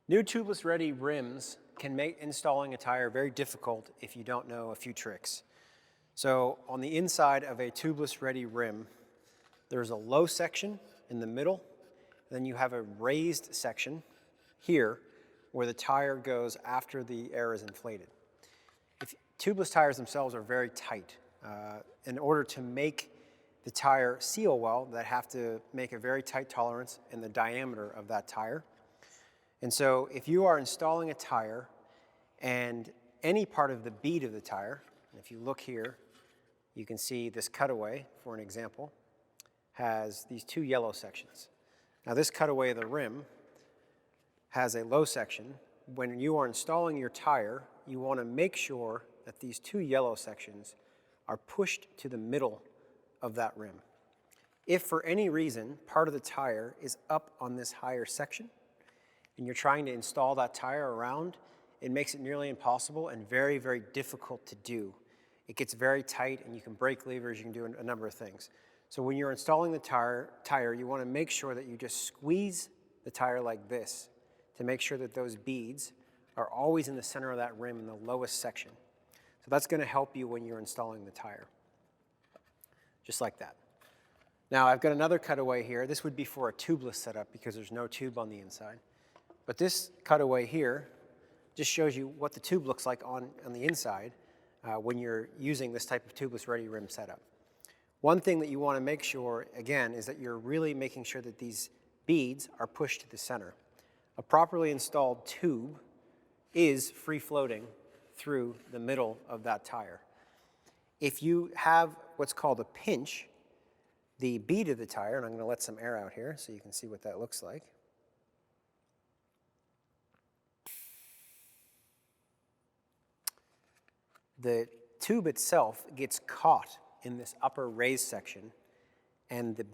New tubeless ready rims can make installing a tire very difficult if you don't know a few tricks. So on the inside of a tubeless ready rim, there's a low section in the middle, then you have a raised section here where the tire goes after the air is inflated. Tubeless tires themselves are very tight. In order to make the tire seal well, they have to make a very tight tolerance in the diameter of that tire. And so if you are installing a tire and any part of the bead of the tire, if you look here, you can see this cutaway, for an example, has these two yellow sections. Now this cutaway of the rim has a low section. When you are installing your tire, you want to make sure that these two yellow sections are pushed to the middle of that rim. If for any reason part of the tire is up on this higher section, and you're trying to install that tire around, it makes it nearly impossible and very, very difficult to do. It gets very tight and you can break levers, you can do a number of things. So when you're installing the tire, you want to make sure that you just squeeze the tire like this to make sure that those beads are always in the center of that rim in the lowest section. So that's going to help you when you're installing the tire. Just like that. Now I've got another cutaway here. This would be for a tubeless setup because there's no tube on the inside. But this cutaway here just shows you what the tube looks like on the inside when you're using this type of tubeless ready rim setup. One thing that you want to make sure, again, is that you're really making sure that these beads are pushed to the center. A properly installed tube is free floating through the middle of that tire. If you have what's called a pinch, the bead of the tire, and I'm going to let some air out here so you can see what that looks like. The tube itself gets caught in this upper raised section, and the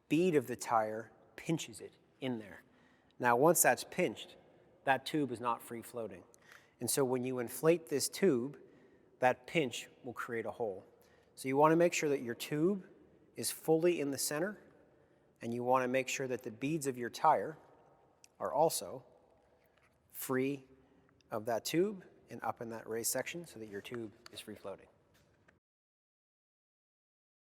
bead of the tire pinches it in there. Now, once that's pinched, that tube is not free floating. And so when you inflate this tube, that pinch will create a hole. So you want to make sure that your tube is fully in the center, and you want to make sure that the beads of your tire are also free of that tube and up in that raised section so that your tube is free floating.